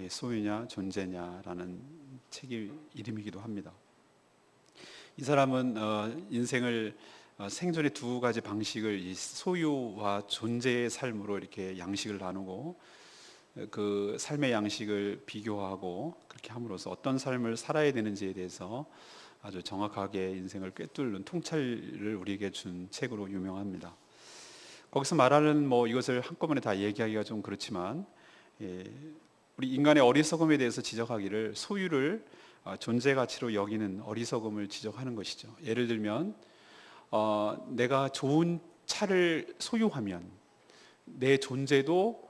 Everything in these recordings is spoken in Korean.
나의 소유냐 존재냐라는 책의 이름이기도 합니다. 이 사람은 인생을 생존의 두 가지 방식을 이 소유와 존재의 삶으로 이렇게 양식을 나누고 그 삶의 양식을 비교하고 그렇게 함으로써 어떤 삶을 살아야 되는지에 대해서 아주 정확하게 인생을 꿰뚫는 통찰을 우리에게 준 책으로 유명합니다. 거기서 말하는 이것을 한꺼번에 다 얘기하기가 좀 그렇지만 우리 인간의 어리석음에 대해서 지적하기를 소유를 존재 가치로 여기는 어리석음을 지적하는 것이죠. 예를 들면 내가 좋은 차를 소유하면 내 존재도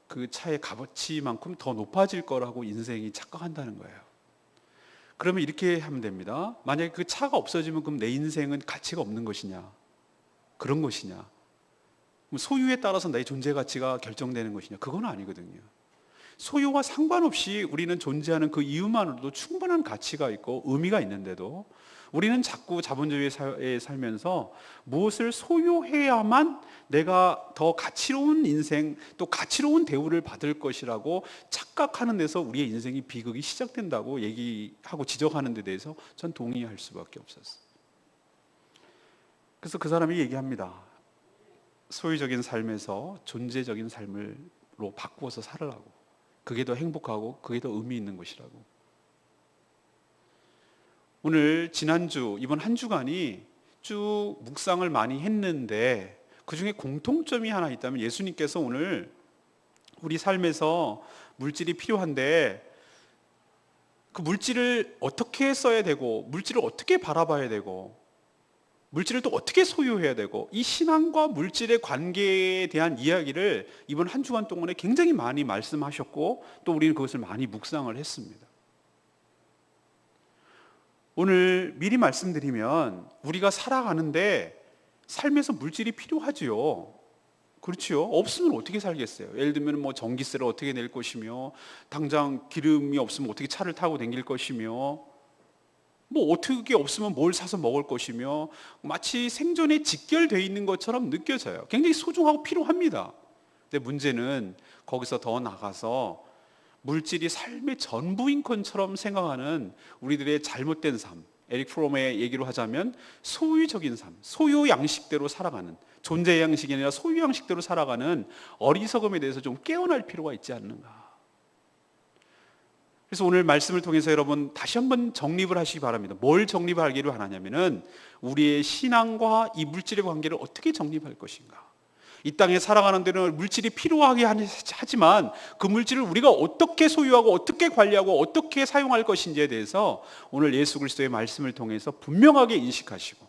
그 차의 값어치만큼 더 높아질 거라고 인생이 착각한다는 거예요. 그러면 이렇게 하면 됩니다. 만약에 그 차가 없어지면 그럼 내 인생은 가치가 없는 것이냐? 그런 것이냐? 소유에 따라서 내 존재 가치가 결정되는 것이냐? 그건 아니거든요. 소유와 상관없이 우리는 존재하는 그 이유만으로도 충분한 가치가 있고 의미가 있는데도 우리는 자꾸 자본주의 사회에 살면서 무엇을 소유해야만 내가 더 가치로운 인생 또 가치로운 대우를 받을 것이라고 착각하는 데서 우리의 인생이 비극이 시작된다고 얘기하고 지적하는 데 대해서 전 동의할 수밖에 없었어요. 그래서 그 사람이 얘기합니다. 소유적인 삶에서 존재적인 삶으로 바꾸어서 살으라고. 그게 더 행복하고 그게 더 의미 있는 것이라고. 오늘 지난주 이번 한 주간이 쭉 묵상을 많이 했는데 그 중에 공통점이 하나 있다면 예수님께서 오늘 우리 삶에서 물질이 필요한데 그 물질을 어떻게 써야 되고 물질을 어떻게 바라봐야 되고 물질을 또 어떻게 소유해야 되고 이 신앙과 물질의 관계에 대한 이야기를 이번 한 주간 동안에 굉장히 많이 말씀하셨고 또 우리는 그것을 많이 묵상을 했습니다. 오늘 미리 말씀드리면 우리가 살아가는데 삶에서 물질이 필요하지요. 그렇지요. 없으면 어떻게 살겠어요? 예를 들면 전기세를 어떻게 낼 것이며 당장 기름이 없으면 어떻게 차를 타고 다닐 것이며 어떻게 없으면 뭘 사서 먹을 것이며 마치 생존에 직결되어 있는 것처럼 느껴져요. 굉장히 소중하고 필요합니다. 근데 문제는 거기서 더 나가서 물질이 삶의 전부인 것처럼 생각하는 우리들의 잘못된 삶, 에릭 프롬의 얘기로 하자면 소유적인 삶, 소유 양식대로 살아가는, 존재 양식이 아니라 소유 양식대로 살아가는 어리석음에 대해서 좀 깨어날 필요가 있지 않는가. 그래서 오늘 말씀을 통해서 여러분 다시 한번 정립을 하시기 바랍니다. 뭘 정립을 하기를 바라냐면은 우리의 신앙과 이 물질의 관계를 어떻게 정립할 것인가. 이 땅에 살아가는 데는 물질이 필요하게 하지만 그 물질을 우리가 어떻게 소유하고 어떻게 관리하고 어떻게 사용할 것인지에 대해서 오늘 예수 그리스도의 말씀을 통해서 분명하게 인식하시고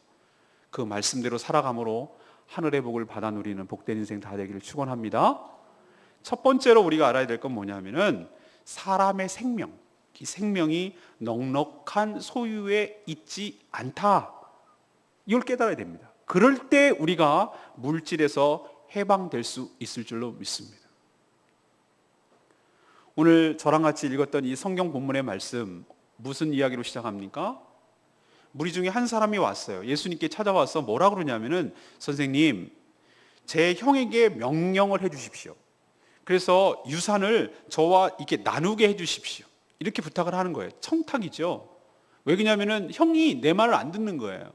그 말씀대로 살아감으로 하늘의 복을 받아 누리는 복된 인생 다 되기를 축원합니다. 첫 번째로 우리가 알아야 될 건 뭐냐면은 사람의 생명, 이 생명이 넉넉한 소유에 있지 않다. 이걸 깨달아야 됩니다. 그럴 때 우리가 물질에서 해방될 수 있을 줄로 믿습니다. 오늘 저랑 같이 읽었던 이 성경 본문의 말씀 무슨 이야기로 시작합니까? 무리 중에 한 사람이 왔어요. 예수님께 찾아와서 뭐라 그러냐면은 선생님, 제 형에게 명령을 해 주십시오. 그래서 유산을 저와 이렇게 나누게 해 주십시오. 이렇게 부탁을 하는 거예요. 청탁이죠. 왜 그러냐면은 형이 내 말을 안 듣는 거예요.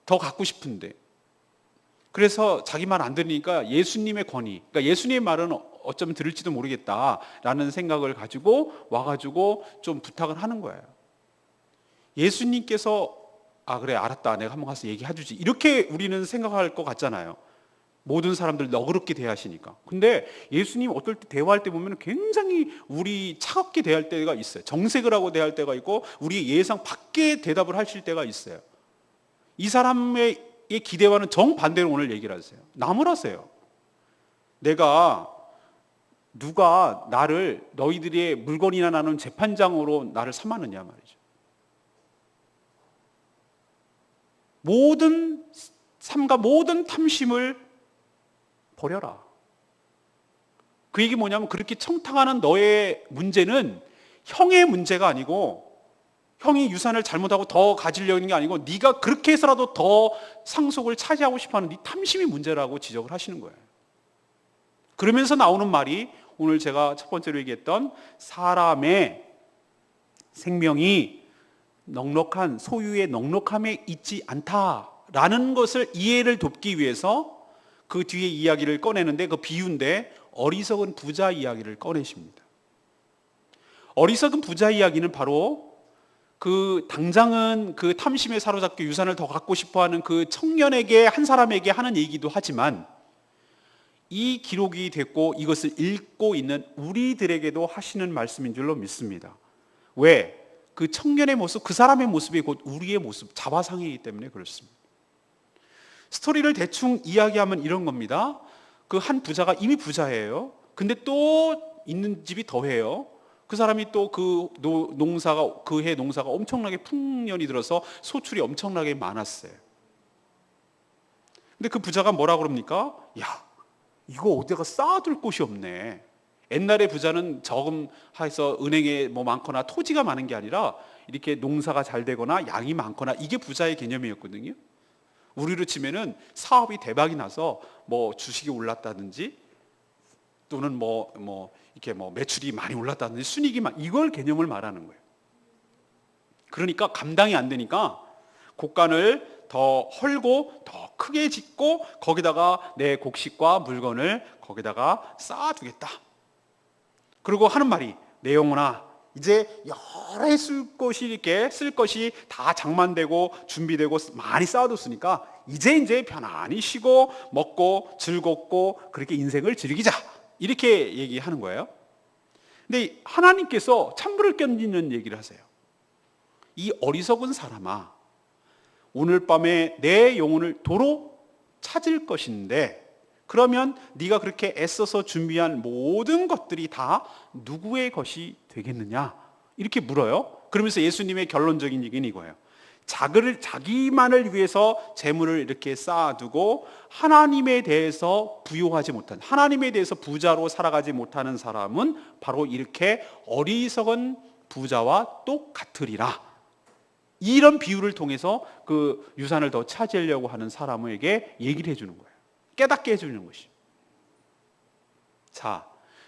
더 갖고 싶은데. 그래서 자기 말 안 들으니까 예수님의 권위, 그러니까 예수님의 말은 어쩌면 들을지도 모르겠다라는 생각을 가지고 와가지고 좀 부탁을 하는 거예요. 예수님께서 그래 알았다, 내가 한번 가서 얘기해주지, 이렇게 우리는 생각할 것 같잖아요. 모든 사람들 너그럽게 대하시니까. 근데 예수님 어떨 때 대화할 때 보면 굉장히 우리 차갑게 대할 때가 있어요. 정색을 하고 대할 때가 있고 우리의 예상 밖에 대답을 하실 때가 있어요. 이 사람의 기대와는 정반대로 오늘 얘기를 하세요. 나무라세요. 누가 나를 너희들의 물건이나 나눈 재판장으로 나를 삼았느냐 말이죠. 모든 삶과 모든 탐심을 버려라. 그 얘기 뭐냐면 그렇게 청탁하는 너의 문제는 형의 문제가 아니고 형이 유산을 잘못하고 더 가지려는 게 아니고 네가 그렇게 해서라도 더 상속을 차지하고 싶어하는 네 탐심이 문제라고 지적을 하시는 거예요. 그러면서 나오는 말이 오늘 제가 첫 번째로 얘기했던 사람의 생명이 넉넉한 소유의 넉넉함에 있지 않다라는 것을 이해를 돕기 위해서 그 뒤에 이야기를 꺼내는데, 그 비유인데 어리석은 부자 이야기를 꺼내십니다. 어리석은 부자 이야기는 바로 그 당장은 그 탐심에 사로잡혀 유산을 더 갖고 싶어하는 그 청년에게, 한 사람에게 하는 얘기도 하지만 이 기록이 됐고 이것을 읽고 있는 우리들에게도 하시는 말씀인 줄로 믿습니다. 왜? 그 청년의 모습, 그 사람의 모습이 곧 우리의 모습, 자화상이기 때문에 그렇습니다. 스토리를 대충 이야기하면 이런 겁니다. 그 한 부자가 이미 부자예요. 근데 또 있는 집이 더해요. 그 사람이 또 그 농사가, 그 해 농사가 엄청나게 풍년이 들어서 소출이 엄청나게 많았어요. 근데 그 부자가 뭐라 그럽니까? 야, 이거 어디다가 쌓아둘 곳이 없네. 옛날에 부자는 저금해서 은행에 뭐 많거나 토지가 많은 게 아니라 이렇게 농사가 잘 되거나 양이 많거나, 이게 부자의 개념이었거든요. 우리로 치면은 사업이 대박이 나서 뭐 주식이 올랐다든지 또는 이렇게 매출이 많이 올랐다든지 순이익이 이걸 개념을 말하는 거예요. 그러니까 감당이 안 되니까 곡간을 더 헐고 더 크게 짓고 거기다가 내 곡식과 물건을 거기다가 쌓아두겠다. 그리고 하는 말이, 내 영혼아, 이제 여러 해 쓸 것이 다 장만되고 준비되고 많이 쌓아뒀으니까 이제 편안히 쉬고 먹고 즐겁고 그렇게 인생을 즐기자, 이렇게 얘기하는 거예요. 근데 하나님께서 찬물을 끼얹는 얘기를 하세요. 이 어리석은 사람아, 오늘 밤에 내 영혼을 도로 찾을 것인데, 그러면 네가 그렇게 애써서 준비한 모든 것들이 다 누구의 것이 되겠느냐? 이렇게 물어요. 그러면서 예수님의 결론적인 얘기는 이거예요. 자기만을 위해서 재물을 이렇게 쌓아두고 하나님에 대해서 부요하지 못한, 하나님에 대해서 부자로 살아가지 못하는 사람은 바로 이렇게 어리석은 부자와 똑같으리라. 이런 비유를 통해서 그 유산을 더 차지하려고 하는 사람에게 얘기를 해주는 거예요. 깨닫게 해주는 것이. 자,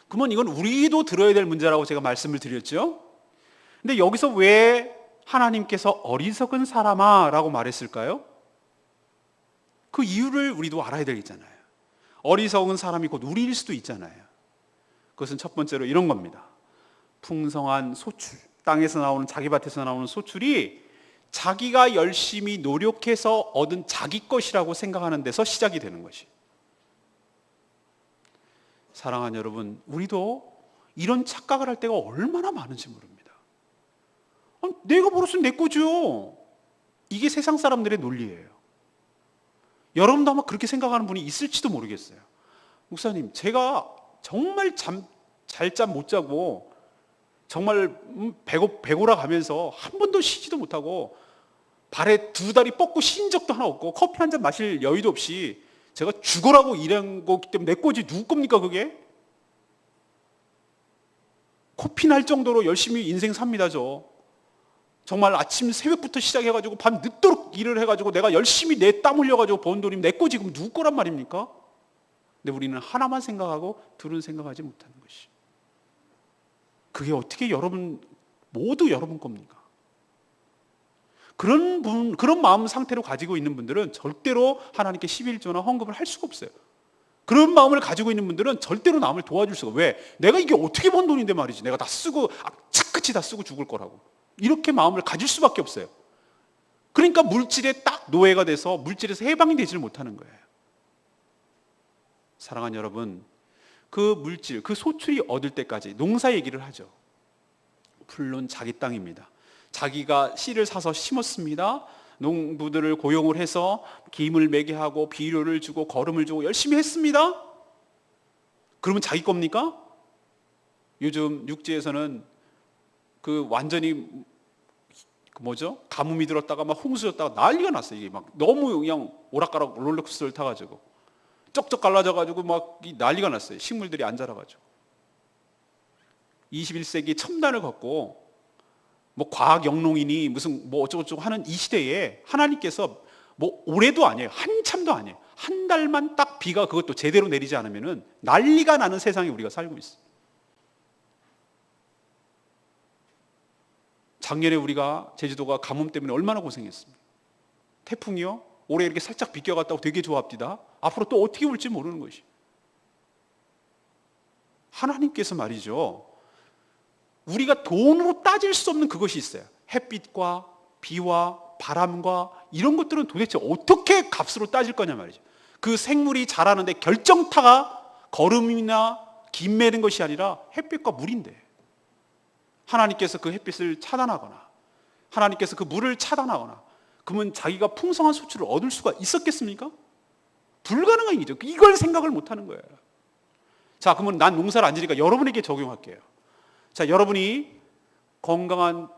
그러면 이건 우리도 들어야 될 문제라고 제가 말씀을 드렸죠. 근데 여기서 왜 하나님께서 어리석은 사람아 라고 말했을까요? 그 이유를 우리도 알아야 되겠잖아요. 어리석은 사람이 곧 우리일 수도 있잖아요. 그것은 첫 번째로 이런 겁니다. 풍성한 소출, 땅에서 나오는, 자기 밭에서 나오는 소출이 자기가 열심히 노력해서 얻은 자기 것이라고 생각하는 데서 시작이 되는 것이. 사랑하는 여러분, 우리도 이런 착각을 할 때가 얼마나 많은지 모릅니다. 내가 벌었으면 내 거죠. 이게 세상 사람들의 논리예요. 여러분도 아마 그렇게 생각하는 분이 있을지도 모르겠어요. 목사님, 제가 정말 잘 잠 못 자고 정말 배고라 가면서 한 번도 쉬지도 못하고 발에 두 다리 뻗고 쉰 적도 하나 없고 커피 한 잔 마실 여유도 없이 제가 죽으라고 일한 거기 때문에 내 거지 누구 겁니까 그게? 코피 날 정도로 열심히 인생 삽니다. 정말 아침 새벽부터 시작해가지고 밤 늦도록 일을 해가지고 내가 열심히 내 땀 흘려가지고 번 돈이면 내 거 지금 누구 거란 말입니까? 근데 우리는 하나만 생각하고 둘은 생각하지 못하는 것이. 그게 어떻게 모두 여러분 겁니까? 그런 마음 상태로 가지고 있는 분들은 절대로 하나님께 11조나 헌금을 할 수가 없어요. 그런 마음을 가지고 있는 분들은 절대로 남을 도와줄 수가. 왜? 내가 이게 어떻게 번 돈인데 말이지. 내가 다 쓰고 착같이 다 쓰고 죽을 거라고. 이렇게 마음을 가질 수밖에 없어요. 그러니까 물질에 딱 노예가 돼서 물질에서 해방이 되지를 못하는 거예요. 사랑하는 여러분, 그 물질, 그 소출이 얻을 때까지 농사 얘기를 하죠. 물론 자기 땅입니다. 자기가 씨를 사서 심었습니다. 농부들을 고용을 해서 김을 매게 하고 비료를 주고 거름을 주고 열심히 했습니다. 그러면 자기 겁니까? 요즘 육지에서는 그 완전히 가뭄이 들었다가 막 홍수였다가 난리가 났어요. 이게 막 너무 그냥 오락가락 롤러코스터를 타가지고 쩍쩍 갈라져가지고 막 난리가 났어요. 식물들이 안 자라가지고. 21세기 첨단을 갖고 뭐 과학 영농이니 무슨 뭐 어쩌고저쩌고 하는 이 시대에 하나님께서 뭐 올해도 아니에요. 한참도 아니에요. 한 달만 딱 비가 그것도 제대로 내리지 않으면은 난리가 나는 세상에 우리가 살고 있어요. 작년에 우리가 제주도가 가뭄 때문에 얼마나 고생했습니까? 태풍이요? 올해 이렇게 살짝 비껴갔다고 되게 좋아합디다. 앞으로 또 어떻게 올지 모르는 것이. 하나님께서 말이죠, 우리가 돈으로 따질 수 없는 그것이 있어요. 햇빛과 비와 바람과 이런 것들은 도대체 어떻게 값으로 따질 거냐 말이죠. 그 생물이 자라는데 결정타가 거름이나 김 매는 것이 아니라 햇빛과 물인데, 하나님께서 그 햇빛을 차단하거나 하나님께서 그 물을 차단하거나 그러면 자기가 풍성한 소출을 얻을 수가 있었겠습니까? 불가능한 일이죠. 이걸 생각을 못하는 거예요. 자, 그러면 난 농사를 안 지니까 여러분에게 적용할게요. 자, 여러분이 건강한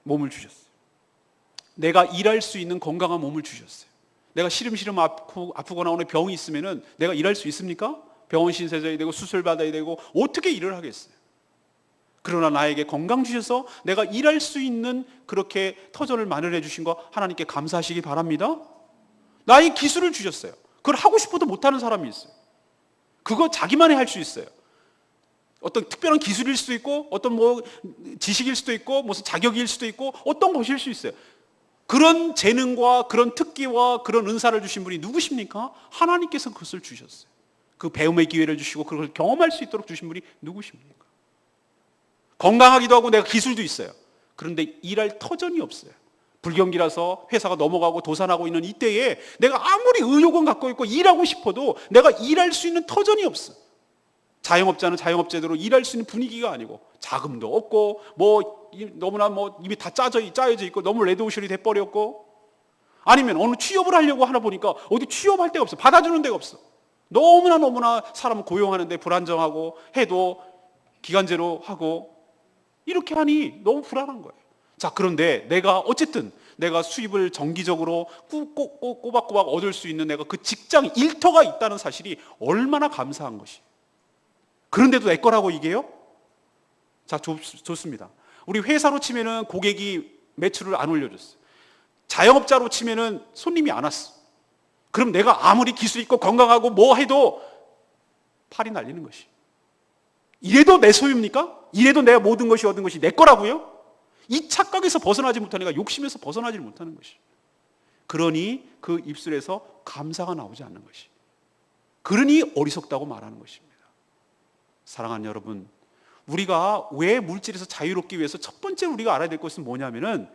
몸을 주셨어요. 내가 일할 수 있는 건강한 몸을 주셨어요. 내가 시름시름 아프거나 오늘 병이 있으면은 내가 일할 수 있습니까? 병원 신세져야 되고 수술 받아야 되고 어떻게 일을 하겠어요? 그러나 나에게 건강 주셔서 내가 일할 수 있는 그렇게 터전을 마련해 주신 거 하나님께 감사하시기 바랍니다. 나의 기술을 주셨어요. 그걸 하고 싶어도 못하는 사람이 있어요. 그거 자기만이 할 수 있어요. 어떤 특별한 기술일 수도 있고 어떤 뭐 지식일 수도 있고 무슨 자격일 수도 있고 어떤 것일 수 있어요. 그런 재능과 그런 특기와 그런 은사를 주신 분이 누구십니까? 하나님께서 그것을 주셨어요. 그 배움의 기회를 주시고 그걸 경험할 수 있도록 주신 분이 누구십니까? 건강하기도 하고 내가 기술도 있어요. 그런데 일할 터전이 없어요. 불경기라서 회사가 넘어가고 도산하고 있는 이때에 내가 아무리 의욕은 갖고 있고 일하고 싶어도 내가 일할 수 있는 터전이 없어. 자영업자는 자영업자대로 일할 수 있는 분위기가 아니고 자금도 없고 뭐 너무나 뭐 입이 다 짜여져 있고 너무 레드오션이 돼버렸고, 아니면 어느 취업을 하려고 하나 보니까 어디 취업할 데가 없어. 받아주는 데가 없어. 너무나 사람을 고용하는데 불안정하고 해도 기간제로 하고 이렇게 하니 너무 불안한 거예요. 자, 그런데 내가 어쨌든 내가 수입을 정기적으로 꼬박꼬박 얻을 수 있는 내가 그 직장 일터가 있다는 사실이 얼마나 감사한 것이. 그런데도 내 거라고 이게요? 자, 좋습니다. 우리 회사로 치면은 고객이 매출을 안 올려줬어요. 자영업자로 치면은 손님이 안 왔어. 그럼 내가 아무리 기술 있고 건강하고 뭐 해도 팔이 날리는 것이. 이래도 내 소유입니까? 이래도 내가 모든 것이 얻은 것이 내 거라고요? 이 착각에서 벗어나지 못하는, 내가 욕심에서 벗어나지 못하는 것이. 그러니 그 입술에서 감사가 나오지 않는 것이. 그러니 어리석다고 말하는 것입니다. 사랑하는 여러분, 우리가 왜 물질에서 자유롭기 위해서 첫 번째 우리가 알아야 될 것은 뭐냐면은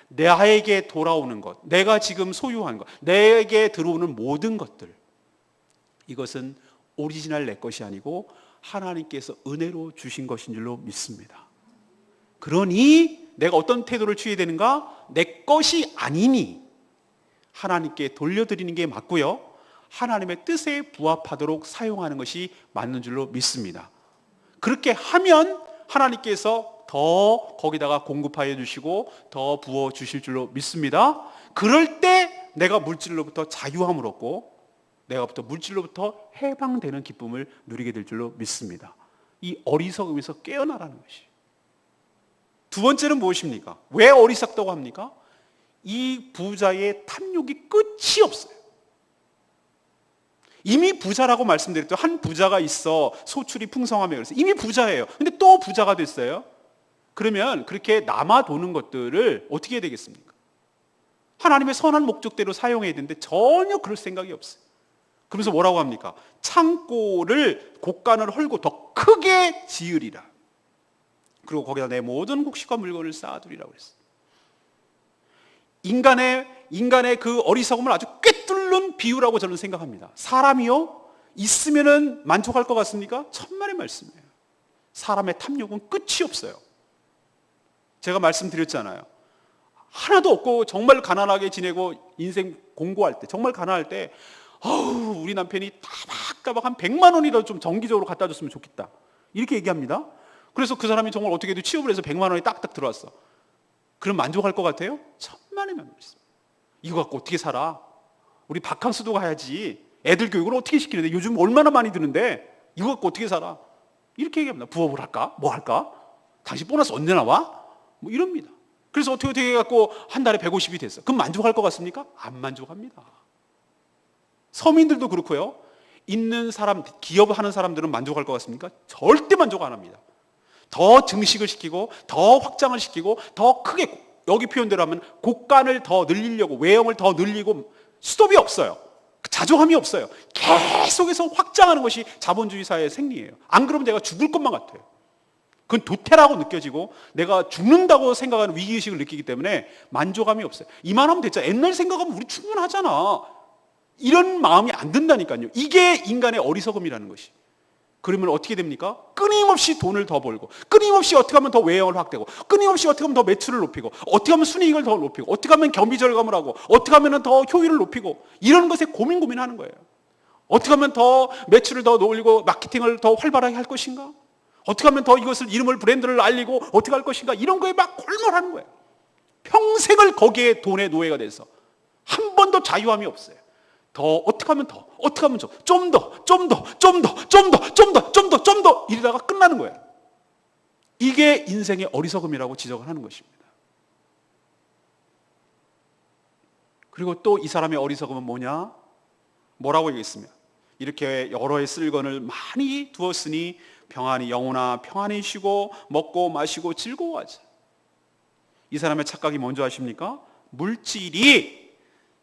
나에게 돌아오는 것, 내가 지금 소유한 것, 내게 들어오는 모든 것들, 이것은 오리지널 내 것이 아니고 하나님께서 은혜로 주신 것인 줄로 믿습니다. 그러니 내가 어떤 태도를 취해야 되는가? 내 것이 아니니 하나님께 돌려드리는 게 맞고요, 하나님의 뜻에 부합하도록 사용하는 것이 맞는 줄로 믿습니다. 그렇게 하면 하나님께서 더 거기다가 공급하여 주시고 더 부어 주실 줄로 믿습니다. 그럴 때 내가 물질로부터 자유함을 얻고 내가부터 물질로부터 해방되는 기쁨을 누리게 될 줄로 믿습니다. 이 어리석음에서 깨어나라는 것이. 두 번째는 무엇입니까? 왜 어리석다고 합니까? 이 부자의 탐욕이 끝이 없어요. 이미 부자라고 말씀드렸죠. 한 부자가 있어 소출이 풍성하며 그래서 이미 부자예요. 근데 또 부자가 됐어요. 그러면 그렇게 남아도는 것들을 어떻게 해야 되겠습니까? 하나님의 선한 목적대로 사용해야 되는데 전혀 그럴 생각이 없어요. 그러면서 뭐라고 합니까? 창고를 곳간을 헐고 더 크게 지으리라. 그리고 거기다 내 모든 곡식과 물건을 쌓아두리라고 그랬어요. 인간의 그 어리석음을 아주 꿰뚫는 비유라고 저는 생각합니다. 사람이요, 있으면은 만족할 것 같습니까? 천만의 말씀이에요. 사람의 탐욕은 끝이 없어요. 제가 말씀드렸잖아요. 하나도 없고 정말 가난하게 지내고 인생 공고할 때, 정말 가난할 때, 우리 남편이 따박따박 한 100만 원이라도 좀 정기적으로 갖다 줬으면 좋겠다, 이렇게 얘기합니다. 그래서 그 사람이 정말 어떻게 해도 취업을 해서 100만 원이 딱딱 들어왔어. 그럼 만족할 것 같아요? 천만의 말씀. 이거 갖고 어떻게 살아? 우리 바캉스도 가야지. 애들 교육을 어떻게 시키는데 요즘 얼마나 많이 드는데 이거 갖고 어떻게 살아? 이렇게 얘기합니다. 부업을 할까? 뭐 할까? 당신 보너스 언제 나와? 뭐 이럽니다. 그래서 어떻게 해갖고 한 달에 150이 됐어. 그럼 만족할 것 같습니까? 안 만족합니다. 서민들도 그렇고요. 있는 사람, 기업하는 사람들은 만족할 것 같습니까? 절대 만족 안 합니다. 더 증식을 시키고 더 확장을 시키고 더 크게 여기 표현대로 하면 곡간을 더 늘리려고, 외형을 더 늘리고 스톱이 없어요. 자조함이 없어요. 계속해서 확장하는 것이 자본주의 사회의 생리예요. 안 그러면 내가 죽을 것만 같아요. 그건 도태라고 느껴지고 내가 죽는다고 생각하는 위기의식을 느끼기 때문에 만족감이 없어요. 이만하면 됐잖아. 옛날 생각하면 우리 충분하잖아. 이런 마음이 안 든다니까요. 이게 인간의 어리석음이라는 것이. 그러면 어떻게 됩니까? 끊임없이 돈을 더 벌고, 끊임없이 어떻게 하면 더 외형을 확대고, 끊임없이 어떻게 하면 더 매출을 높이고, 어떻게 하면 순이익을 더 높이고, 어떻게 하면 경비 절감을 하고, 어떻게 하면 더 효율을 높이고, 이런 것에 고민하는 거예요. 어떻게 하면 더 매출을 더 올리고 마케팅을 더 활발하게 할 것인가? 어떻게 하면 더 이것을 이름을 브랜드를 알리고 어떻게 할 것인가? 이런 거에 막 골몰하는 거예요. 평생을 거기에 돈의 노예가 돼서 한 번도 자유함이 없어요. 더 어떻게 하면 더, 어떻게 하면 좀 더 이러다가 끝나는 거예요. 이게 인생의 어리석음이라고 지적을 하는 것입니다. 그리고 또 이 사람의 어리석음은 뭐냐? 뭐라고 얘기했습니다. 이렇게 여러 해 쓸건을 많이 두었으니 평안히 영혼아 평안히 쉬고 먹고 마시고 즐거워하자. 이 사람의 착각이 뭔지 아십니까? 물질이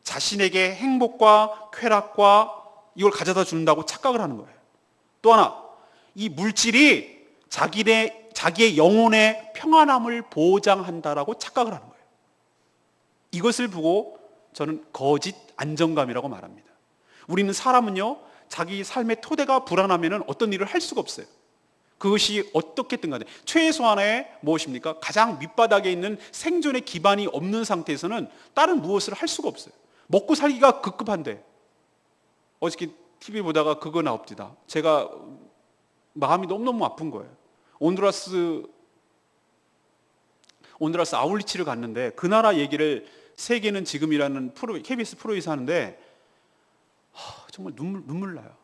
자신에게 행복과 쾌락과 이걸 가져다 준다고 착각을 하는 거예요. 또 하나, 이 물질이 자기의 영혼의 평안함을 보장한다라고 착각을 하는 거예요. 이것을 보고 저는 거짓 안정감이라고 말합니다. 우리는 사람은요, 자기 삶의 토대가 불안하면 어떤 일을 할 수가 없어요. 그것이 어떻게든 간에 최소한의 무엇입니까? 가장 밑바닥에 있는 생존의 기반이 없는 상태에서는 다른 무엇을 할 수가 없어요. 먹고 살기가 급급한데, 어저께 TV 보다가 그거 나옵니다. 제가 마음이 너무너무 아픈 거예요. 온두라스 아울리치를 갔는데 그 나라 얘기를 세계는 지금이라는 KBS 프로에서 하는데 정말 눈물 나요.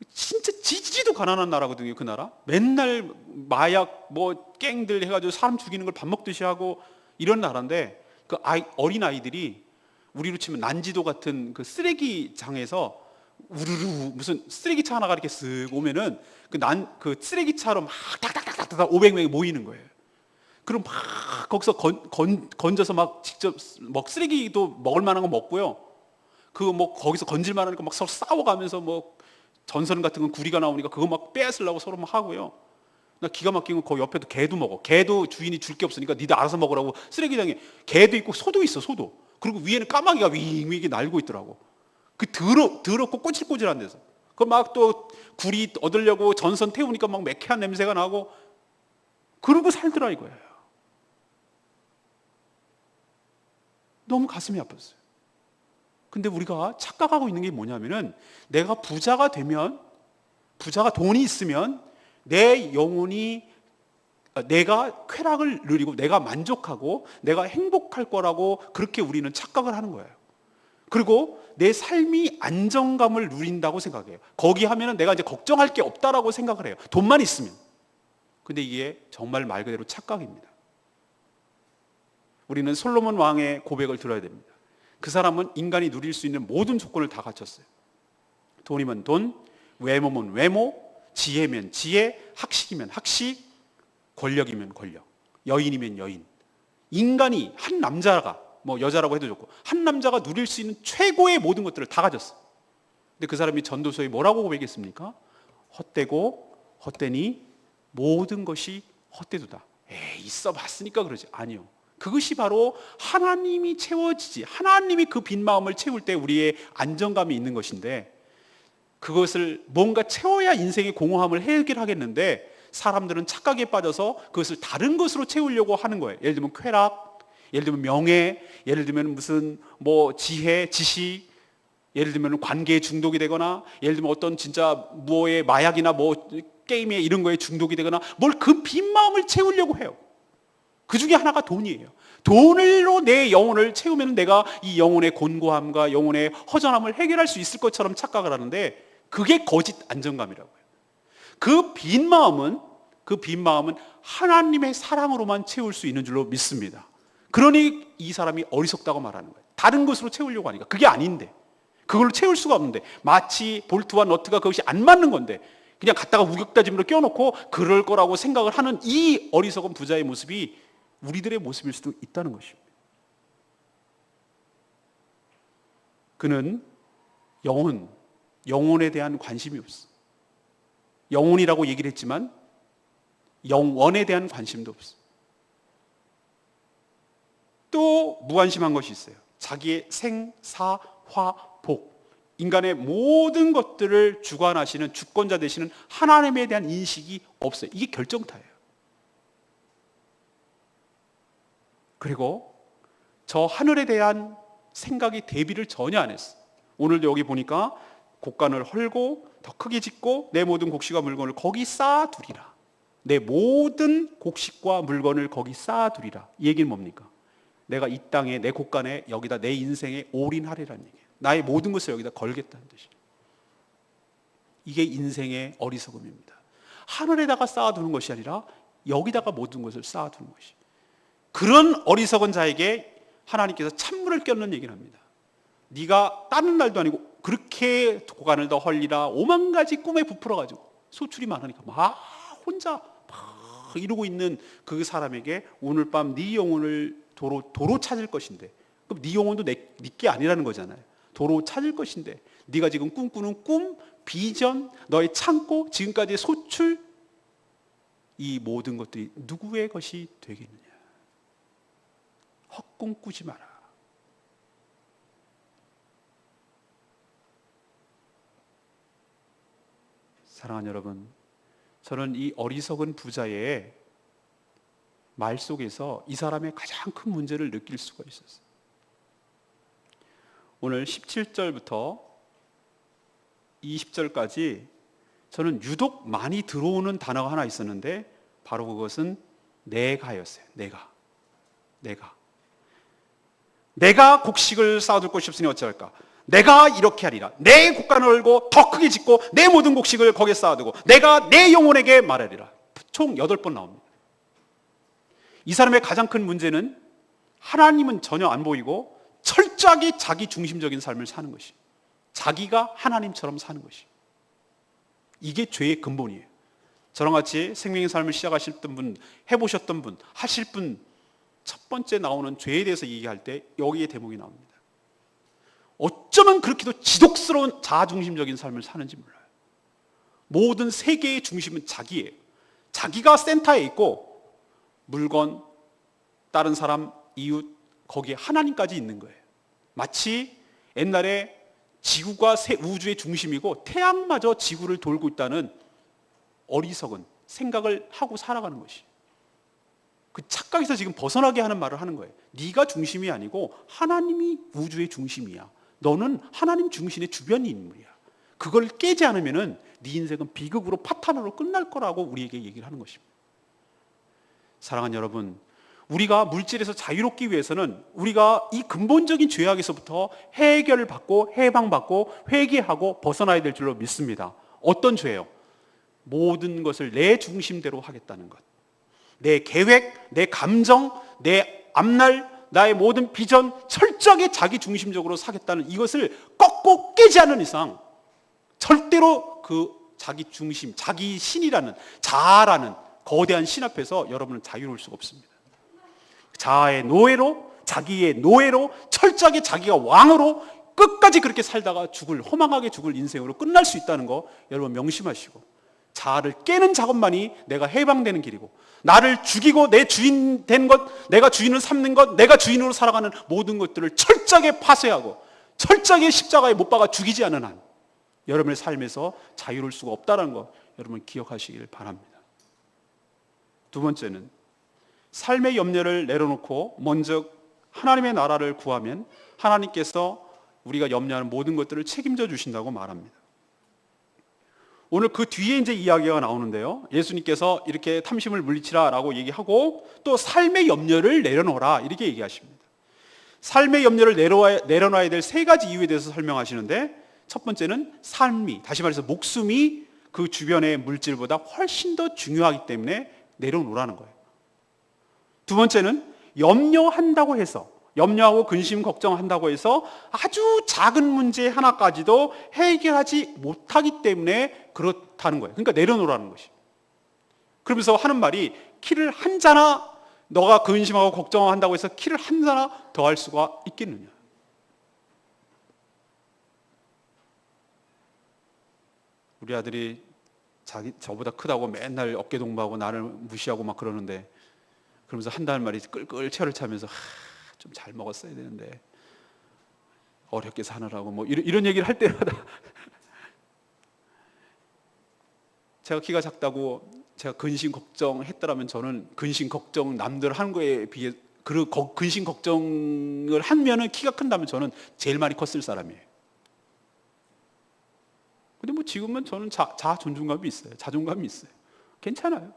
진짜 지지도 가난한 나라거든요. 그 나라 맨날 마약 갱들 해가지고 사람 죽이는 걸 밥 먹듯이 하고 이런 나라인데, 그 어린 아이들이 우리로 치면 난지도 같은 그 쓰레기장에서 우르르 무슨 쓰레기차 하나가 이렇게 쓱 오면은 그 쓰레기차로 막 닥닥닥닥닥 500명이 모이는 거예요. 그럼 막 거기서 건져서 막 직접 쓰레기도 먹을 만한 거 먹고요. 거기서 건질 만한 거 막 서로 싸워가면서 전선 같은 건 구리가 나오니까 그거 막 빼앗으려고 서로 막 하고요. 나 기가 막힌 건 거기 옆에도 개도 먹어. 개도 주인이 줄 게 없으니까 니들 알아서 먹으라고 쓰레기장에 개도 있고 소도 있어, 소도. 그리고 위에는 까마귀가 윙윙 날고 있더라고. 그 더럽고 꼬질꼬질한 데서. 그 막 또 구리 얻으려고 전선 태우니까 막 매캐한 냄새가 나고 그러고 살더라 이거예요. 너무 가슴이 아팠어요. 근데 우리가 착각하고 있는 게 뭐냐면은 내가 부자가 되면, 돈이 있으면 내 영혼이, 내가 쾌락을 누리고 내가 만족하고 내가 행복할 거라고 그렇게 우리는 착각을 하는 거예요. 그리고 내 삶이 안정감을 누린다고 생각해요. 거기 하면은 내가 이제 걱정할 게 없다라고 생각을 해요. 돈만 있으면. 근데 이게 정말 말 그대로 착각입니다. 우리는 솔로몬 왕의 고백을 들어야 됩니다. 그 사람은 인간이 누릴 수 있는 모든 조건을 다 갖췄어요. 돈이면 돈, 외모면 외모, 지혜면 지혜, 학식이면 학식, 권력이면 권력, 여인이면 여인. 인간이 한 남자가, 여자라고 해도 좋고, 한 남자가 누릴 수 있는 최고의 모든 것들을 다 가졌어요. 근데 그 사람이 전도서에 뭐라고 고백했습니까? 헛되고 헛되니 모든 것이 헛되도다. 있어 봤으니까 그러지. 아니요. 그것이 바로 하나님이 채워지지, 하나님이 그 빈 마음을 채울 때 우리의 안정감이 있는 것인데, 그것을 뭔가 채워야 인생의 공허함을 해결하겠는데 사람들은 착각에 빠져서 그것을 다른 것으로 채우려고 하는 거예요. 예를 들면 쾌락, 예를 들면 명예, 예를 들면 무슨 지혜, 지식, 예를 들면 관계에 중독이 되거나, 예를 들면 어떤 진짜 무엇의 마약이나 게임에 이런 거에 중독이 되거나, 뭘 그 빈 마음을 채우려고 해요. 그 중에 하나가 돈이에요. 돈으로 내 영혼을 채우면 내가 이 영혼의 곤고함과 영혼의 허전함을 해결할 수 있을 것처럼 착각을 하는데, 그게 거짓 안정감이라고요. 그 빈 마음은 하나님의 사랑으로만 채울 수 있는 줄로 믿습니다. 그러니 이 사람이 어리석다고 말하는 거예요. 다른 것으로 채우려고 하니까. 그게 아닌데, 그걸로 채울 수가 없는데, 마치 볼트와 너트가 그것이 안 맞는 건데 그냥 갖다가 우격다짐으로 껴놓고 그럴 거라고 생각을 하는 이 어리석은 부자의 모습이 우리들의 모습일 수도 있다는 것입니다. 그는 영혼에 대한 관심이 없어. 영혼이라고 얘기를 했지만 영원에 대한 관심도 없어. 또 무관심한 것이 있어요. 자기의 생, 사, 화, 복, 인간의 모든 것들을 주관하시는 주권자 되시는 하나님에 대한 인식이 없어요. 이게 결정타예요. 그리고 저 하늘에 대한 생각이 대비를 전혀 안 했어. 오늘도 여기 보니까 곡간을 헐고 더 크게 짓고 내 모든 곡식과 물건을 거기 쌓아두리라. 내 모든 곡식과 물건을 거기 쌓아두리라. 이 얘기는 뭡니까? 내가 이 땅에 내 곡간에 여기다 내 인생에 올인하리라는 얘기예요. 나의 모든 것을 여기다 걸겠다는 뜻이에요. 이게 인생의 어리석음입니다. 하늘에다가 쌓아두는 것이 아니라 여기다가 모든 것을 쌓아두는 것이. 그런 어리석은 자에게 하나님께서 찬물을 껴넣는 얘기를 합니다. 네가 따는 날도 아니고 그렇게 고간을 더 헐리라 오만 가지 꿈에 부풀어가지고 소출이 많으니까 막 혼자 막 이러고 있는 그 사람에게 오늘 밤 네 영혼을 도로 찾을 것인데, 그럼 네 영혼도 네게 아니라는 거잖아요. 도로 찾을 것인데 네가 지금 꿈꾸는 꿈, 비전, 너의 창고, 지금까지의 소출, 이 모든 것들이 누구의 것이 되겠느냐. 헛꿈 꾸지 마라. 사랑하는 여러분, 저는 이 어리석은 부자의 말 속에서 이 사람의 가장 큰 문제를 느낄 수가 있었어요. 오늘 17절부터 20절까지 저는 유독 많이 들어오는 단어가 하나 있었는데 바로 그것은 내가였어요. 내가 곡식을 쌓아둘 것이 없으니 어찌할까? 내가 이렇게 하리라. 내 곡간을 얼고 더 크게 짓고 내 모든 곡식을 거기에 쌓아두고 내가 내 영혼에게 말하리라. 총 8번 나옵니다. 이 사람의 가장 큰 문제는 하나님은 전혀 안 보이고 철저하게 자기 중심적인 삶을 사는 것이, 자기가 하나님처럼 사는 것이, 이게 죄의 근본이에요. 저랑 같이 생명의 삶을 시작하셨던 분, 해보셨던 분, 하실 분, 첫 번째 나오는 죄에 대해서 얘기할 때 여기에 대목이 나옵니다. 어쩌면 그렇게도 지독스러운 자아중심적인 삶을 사는지 몰라요. 모든 세계의 중심은 자기예요. 자기가 센터에 있고 물건, 다른 사람, 이웃, 거기에 하나님까지 있는 거예요. 마치 옛날에 지구가 우주의 중심이고 태양마저 지구를 돌고 있다는 어리석은 생각을 하고 살아가는 것이, 그 착각에서 지금 벗어나게 하는 말을 하는 거예요. 네가 중심이 아니고 하나님이 우주의 중심이야. 너는 하나님 중심의 주변 인물이야. 그걸 깨지 않으면은 네 인생은 비극으로 파탄으로 끝날 거라고 우리에게 얘기를 하는 것입니다. 사랑하는 여러분, 우리가 물질에서 자유롭기 위해서는 우리가 이 근본적인 죄악에서부터 해결을 받고 해방받고 회개하고 벗어나야 될 줄로 믿습니다. 어떤 죄요? 모든 것을 내 중심대로 하겠다는 것. 내 계획, 내 감정, 내 앞날, 나의 모든 비전 철저하게 자기 중심적으로 사겠다는 이것을 꺾고 깨지 않는 이상 절대로 그 자기 중심, 자기 신이라는, 자아라는 거대한 신 앞에서 여러분은 자유로울 수가 없습니다. 자아의 노예로, 자기의 노예로, 철저하게 자기가 왕으로 끝까지 그렇게 살다가 허망하게 죽을 인생으로 끝날 수 있다는 거 여러분 명심하시고, 자아를 깨는 작업만이 내가 해방되는 길이고, 나를 죽이고 내 주인 된 것, 내가 주인을 삼는 것, 내가 주인으로 살아가는 모든 것들을 철저하게 파쇄하고 철저하게 십자가에 못 박아 죽이지 않은 한 여러분의 삶에서 자유로울 수가 없다는 거 여러분 기억하시길 바랍니다. 두 번째는 삶의 염려를 내려놓고 먼저 하나님의 나라를 구하면 하나님께서 우리가 염려하는 모든 것들을 책임져 주신다고 말합니다. 오늘 그 뒤에 이제 이야기가 나오는데요. 예수님께서 이렇게 탐심을 물리치라라고 얘기하고 또 삶의 염려를 내려놓으라 이렇게 얘기하십니다. 삶의 염려를 내려놔야 될 세 가지 이유에 대해서 설명하시는데, 첫 번째는 삶이, 다시 말해서 목숨이 그 주변의 물질보다 훨씬 더 중요하기 때문에 내려놓으라는 거예요. 두 번째는 염려한다고 해서, 염려하고 근심 걱정한다고 해서 아주 작은 문제 하나까지도 해결하지 못하기 때문에 그렇다는 거예요. 그러니까 내려놓으라는 것이. 그러면서 하는 말이 키를 한 자나 너가 근심하고 걱정한다고 해서 키를 하나 더 할 수가 있겠느냐? 우리 아들이 저보다 크다고 맨날 어깨 동무하고 나를 무시하고 막 그러는데, 그러면서 한다는 말이 끌끌 체를 차면서 좀 잘 먹었어야 되는데 어렵게 사느라고 뭐 이런 얘기를 할 때마다 제가 키가 작다고 제가 근심 걱정했더라면 저는 근심 걱정 남들 하는 거에 비해 근심 걱정을 하면은 키가 큰다면 저는 제일 많이 컸을 사람이에요. 근데 뭐 지금은 저는 존중감이 있어요. 자존감이 있어요. 괜찮아요.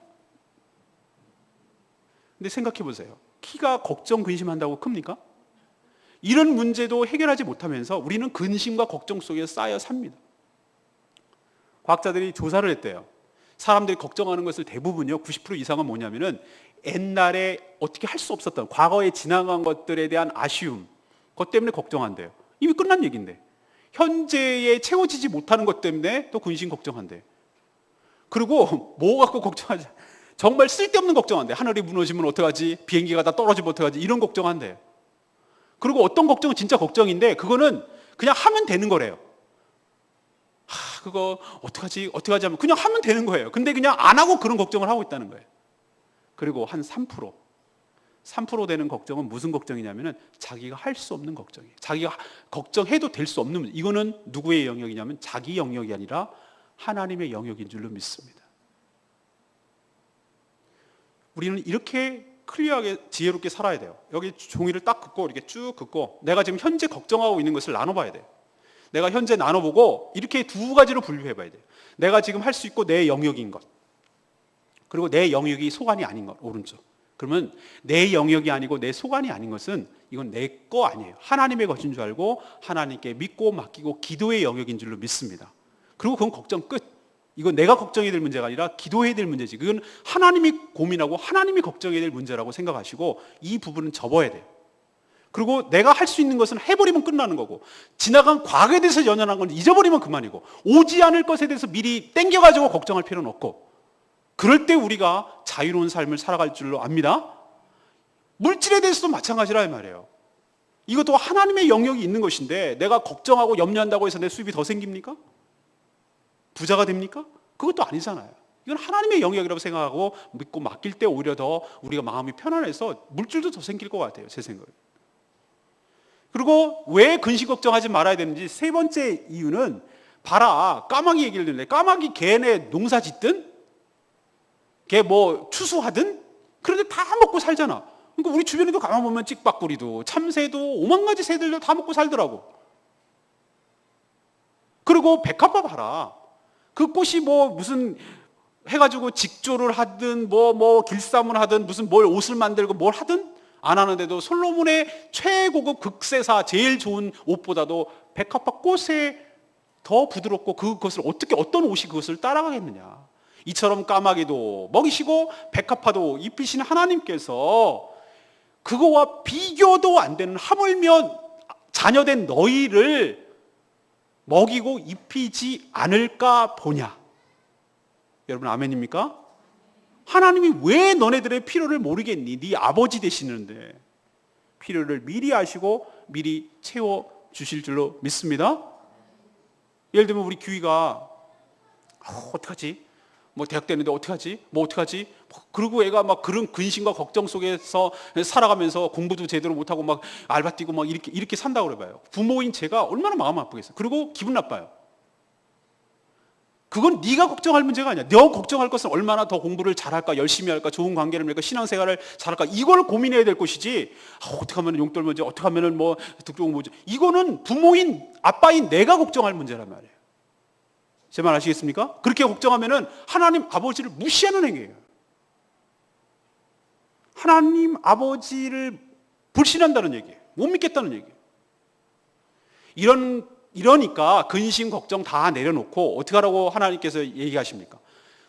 근데 생각해 보세요. 키가 걱정 근심한다고 큽니까? 이런 문제도 해결하지 못하면서 우리는 근심과 걱정 속에 쌓여 삽니다. 과학자들이 조사를 했대요. 사람들이 걱정하는 것을 대부분요, 90% 이상은 뭐냐면은 옛날에 어떻게 할 수 없었던 과거에 지나간 것들에 대한 아쉬움, 그것 때문에 걱정한대요. 이미 끝난 얘기인데 현재에 채워지지 못하는 것 때문에 또 근심 걱정한대요. 그리고 뭐 갖고 걱정하지? 정말 쓸데없는 걱정한대. 하늘이 무너지면 어떡하지? 비행기가 다 떨어지면 어떡하지? 이런 걱정한대. 그리고 어떤 걱정은 진짜 걱정인데 그거는 그냥 하면 되는 거래요. 그거 어떡하지 하면 그냥 하면 되는 거예요. 근데 그냥 안 하고 그런 걱정을 하고 있다는 거예요. 그리고 한 3% 되는 걱정은 무슨 걱정이냐면은 자기가 할 수 없는 걱정이에요. 자기가 걱정해도 될 수 없는 문제. 이거는 누구의 영역이냐면 자기 영역이 아니라 하나님의 영역인 줄로 믿습니다. 우리는 이렇게 클리어하게 지혜롭게 살아야 돼요. 여기 종이를 딱 긋고 이렇게 쭉 긋고 내가 지금 현재 걱정하고 있는 것을 나눠봐야 돼요. 내가 현재 나눠보고 이렇게 두 가지로 분류해봐야 돼요. 내가 지금 할 수 있고 내 영역인 것, 그리고 내 영역이 소관이 아닌 것, 오른쪽. 그러면 내 영역이 아니고 내 소관이 아닌 것은 이건 내 거 아니에요. 하나님의 것인 줄 알고 하나님께 믿고 맡기고 기도의 영역인 줄로 믿습니다. 그리고 그건 걱정 끝. 이건 내가 걱정해야 될 문제가 아니라 기도해야 될 문제지. 그건 하나님이 고민하고 하나님이 걱정해야 될 문제라고 생각하시고 이 부분은 접어야 돼요. 그리고 내가 할 수 있는 것은 해버리면 끝나는 거고, 지나간 과거에 대해서 연연한 건 잊어버리면 그만이고, 오지 않을 것에 대해서 미리 땡겨가지고 걱정할 필요는 없고, 그럴 때 우리가 자유로운 삶을 살아갈 줄로 압니다. 물질에 대해서도 마찬가지라 이 말이에요. 이것도 하나님의 영역이 있는 것인데 내가 걱정하고 염려한다고 해서 내 수입이 더 생깁니까? 부자가 됩니까? 그것도 아니잖아요. 이건 하나님의 영역이라고 생각하고 믿고 맡길 때 오히려 더 우리가 마음이 편안해서 물질도 더 생길 것 같아요. 제 생각에. 그리고 왜 근심 걱정하지 말아야 되는지 세 번째 이유는, 봐라, 까마귀 얘기를 듣는데 까마귀 걔네 농사 짓든 걔 뭐 추수하든 그런데 다 먹고 살잖아. 그러니까 우리 주변에도 가만 보면 찍박구리도 참새도 오만 가지 새들도 다 먹고 살더라고. 그리고 백합화 봐라. 그 꽃이 뭐 무슨 해가지고 직조를 하든 뭐 길쌈을 하든 무슨 뭘 옷을 만들고 뭘 하든 안 하는데도 솔로몬의 최고급 극세사 제일 좋은 옷보다도 백합화 꽃에 더 부드럽고 그것을 어떤 옷이 그것을 따라가겠느냐. 이처럼 까마귀도 먹이시고 백합화도 입히신 하나님께서 그거와 비교도 안 되는, 하물며 자녀된 너희를 먹이고 입히지 않을까 보냐. 여러분 아멘입니까? 하나님이 왜 너네들의 필요를 모르겠니? 네 아버지 되시는데 필요를 미리 아시고 미리 채워주실 줄로 믿습니다. 예를 들면 우리 규희가 어떡하지? 뭐 대학 되는데 어떡하지? 뭐 어떡하지? 그리고 애가 막 그런 근심과 걱정 속에서 살아가면서 공부도 제대로 못하고 막 알바 뛰고 막 이렇게 산다고 그래봐요. 부모인 제가 얼마나 마음 아프겠어요. 그리고 기분 나빠요. 그건 네가 걱정할 문제가 아니야. 너 걱정할 것은 얼마나 더 공부를 잘할까, 열심히 할까, 좋은 관계를 맺을까, 신앙생활을 잘할까, 이걸 고민해야 될 것이지, 어떻게 하면 용돈 문제, 어떻게 하면 뭐 득종 문제, 이거는 부모인 아빠인 내가 걱정할 문제란 말이에요. 제 말 아시겠습니까? 그렇게 걱정하면은 하나님 아버지를 무시하는 행위예요. 하나님 아버지를 불신한다는 얘기예요. 못 믿겠다는 얘기예요. 이러니까 근심 걱정 다 내려놓고 어떻게 하라고 하나님께서 얘기하십니까?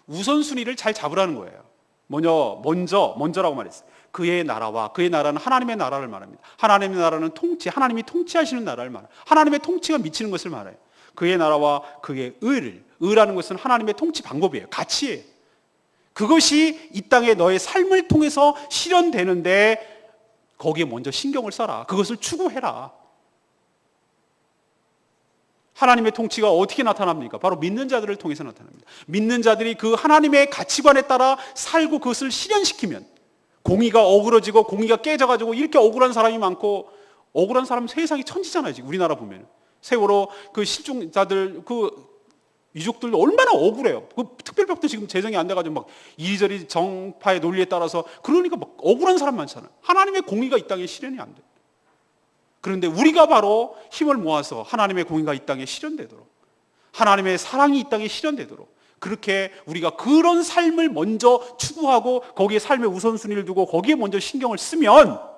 우선순위를 잘 잡으라는 거예요. 먼저라고 말했어요. 그의 나라와, 그의 나라는 하나님의 나라를 말합니다. 하나님의 나라는 통치, 하나님이 통치하시는 나라를 말해요. 하나님의 통치가 미치는 것을 말해요. 그의 나라와 그의 의라는 것은 하나님의 통치 방법이에요. 가치예요. 그것이 이 땅에 너의 삶을 통해서 실현되는데 거기에 먼저 신경을 써라. 그것을 추구해라. 하나님의 통치가 어떻게 나타납니까? 바로 믿는 자들을 통해서 나타납니다. 믿는 자들이 그 하나님의 가치관에 따라 살고 그것을 실현시키면, 공의가 어그러지고 공의가 깨져가지고 이렇게 억울한 사람이 많고, 억울한 사람은 세상이 천지잖아요. 지금 우리나라 보면 세월호 그 실종자들 그 유족들도 얼마나 억울해요. 그 특별법도 지금 제정이 안 돼가지고 막 이리저리 정파의 논리에 따라서, 그러니까 막 억울한 사람 많잖아요. 하나님의 공의가 이 땅에 실현이 안 돼. 그런데 우리가 바로 힘을 모아서 하나님의 공의가 이 땅에 실현되도록, 하나님의 사랑이 이 땅에 실현되도록, 그렇게 우리가 그런 삶을 먼저 추구하고 거기에 삶의 우선순위를 두고 거기에 먼저 신경을 쓰면,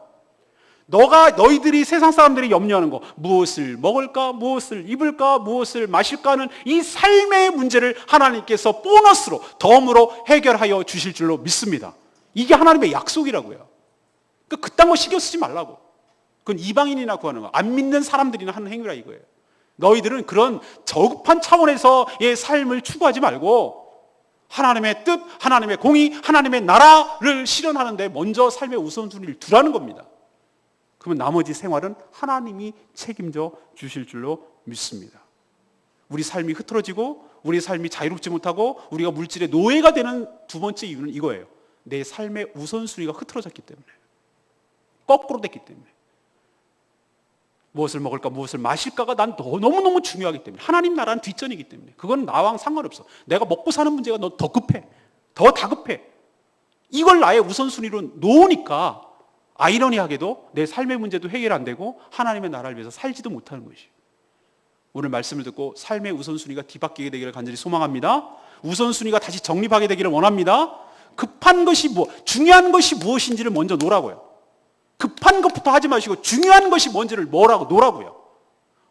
너희들이 세상 사람들이 염려하는 거, 무엇을 먹을까, 무엇을 입을까, 무엇을 마실까 하는 이 삶의 문제를 하나님께서 보너스로 덤으로 해결하여 주실 줄로 믿습니다. 이게 하나님의 약속이라고요. 그딴 거 신경 쓰지 말라고. 그건 이방인이나 구하는 거, 안 믿는 사람들이나 하는 행위라 이거예요. 너희들은 그런 저급한 차원에서의 삶을 추구하지 말고 하나님의 뜻, 하나님의 공의, 하나님의 나라를 실현하는데 먼저 삶의 우선순위를 두라는 겁니다. 그러면 나머지 생활은 하나님이 책임져 주실 줄로 믿습니다. 우리 삶이 흐트러지고 우리 삶이 자유롭지 못하고 우리가 물질의 노예가 되는 두 번째 이유는 이거예요. 내 삶의 우선순위가 흐트러졌기 때문에, 거꾸로 됐기 때문에. 무엇을 먹을까, 무엇을 마실까가 난 너무너무 중요하기 때문에, 하나님 나라는 뒷전이기 때문에, 그건 나랑 상관없어. 내가 먹고 사는 문제가 너 더 급해, 더 다급해. 이걸 나의 우선순위로 놓으니까 아이러니하게도 내 삶의 문제도 해결 안 되고 하나님의 나라를 위해서 살지도 못하는 것이. 오늘 말씀을 듣고 삶의 우선순위가 뒤바뀌게 되기를 간절히 소망합니다. 우선순위가 다시 정립하게 되기를 원합니다. 급한 것이 중요한 것이 무엇인지를 먼저 놓으라고요. 급한 것부터 하지 마시고 중요한 것이 뭔지를 놓으라고요.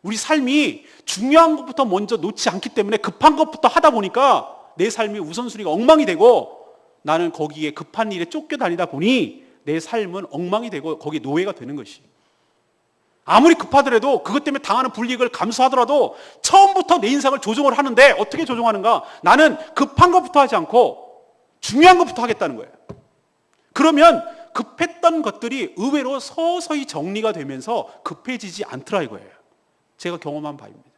우리 삶이 중요한 것부터 먼저 놓지 않기 때문에 급한 것부터 하다 보니까 내 삶의 우선순위가 엉망이 되고, 나는 거기에 급한 일에 쫓겨다니다 보니 내 삶은 엉망이 되고 거기에 노예가 되는 것이. 아무리 급하더라도 그것 때문에 당하는 불이익을 감수하더라도 처음부터 내 인생을 조정을 하는데, 어떻게 조정하는가? 나는 급한 것부터 하지 않고 중요한 것부터 하겠다는 거예요. 그러면 급했던 것들이 의외로 서서히 정리가 되면서 급해지지 않더라 이거예요. 제가 경험한 바입니다.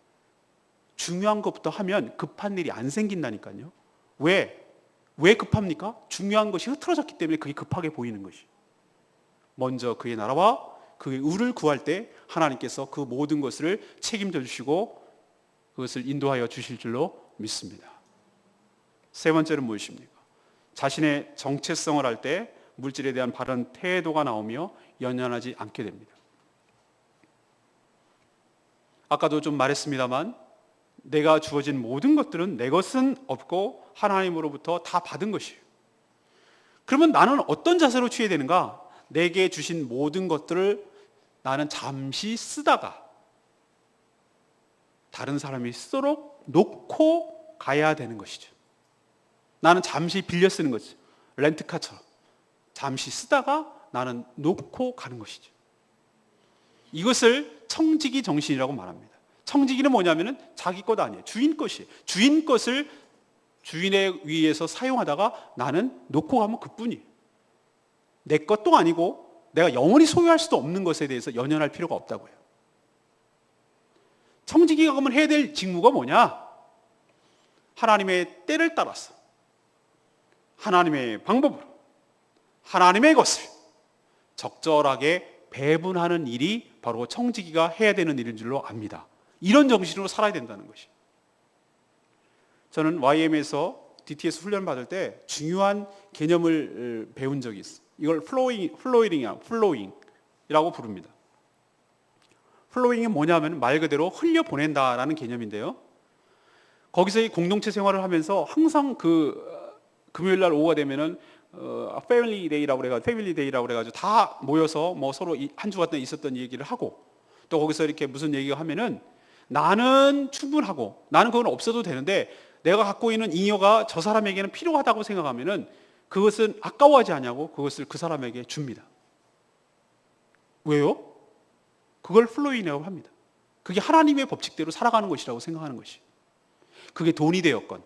중요한 것부터 하면 급한 일이 안 생긴다니까요. 왜 급합니까? 중요한 것이 흐트러졌기 때문에 그게 급하게 보이는 것이. 먼저 그의 나라와 그의 의를 구할 때 하나님께서 그 모든 것을 책임져 주시고 그것을 인도하여 주실 줄로 믿습니다. 세 번째는 무엇입니까? 자신의 정체성을 할 때 물질에 대한 바른 태도가 나오며 연연하지 않게 됩니다. 아까도 좀 말했습니다만, 내가 주어진 모든 것들은 내 것은 없고 하나님으로부터 다 받은 것이에요. 그러면 나는 어떤 자세로 취해야 되는가? 내게 주신 모든 것들을 나는 잠시 쓰다가 다른 사람이 쓰도록 놓고 가야 되는 것이죠. 나는 잠시 빌려 쓰는 거죠. 렌트카처럼 잠시 쓰다가 나는 놓고 가는 것이죠. 이것을 청지기 정신이라고 말합니다. 청지기는 뭐냐면은 자기 것 아니에요. 주인 것이에요. 주인 것을 주인에 의해서 사용하다가 나는 놓고 가면 그뿐이에요. 내 것도 아니고 내가 영원히 소유할 수도 없는 것에 대해서 연연할 필요가 없다고요. 청지기가 그러면 해야 될 직무가 뭐냐? 하나님의 때를 따라서, 하나님의 방법으로, 하나님의 것을 적절하게 배분하는 일이 바로 청지기가 해야 되는 일인 줄로 압니다. 이런 정신으로 살아야 된다는 것이. 저는 YM에서 DTS 훈련 받을 때 중요한 개념을 배운 적이 있어요. 이걸 플로잉이라고 부릅니다. 플로잉이 뭐냐면 말 그대로 흘려보낸다라는 개념인데요. 거기서 이 공동체 생활을 하면서 항상 금요일 날 오후가 되면은 패밀리 데이라고 그래가지고 다 모여서 뭐 서로 한 주간 동안 있었던 얘기를 하고, 또 거기서 이렇게 무슨 얘기가 하면은 나는 충분하고 나는 그건 없어도 되는데 내가 갖고 있는 잉여가 저 사람에게는 필요하다고 생각하면은 그것은 아까워하지 않냐고 그것을 그 사람에게 줍니다. 왜요? 그걸 플로잉이라고 합니다. 그게 하나님의 법칙대로 살아가는 것이라고 생각하는 것이. 그게 돈이 되었건,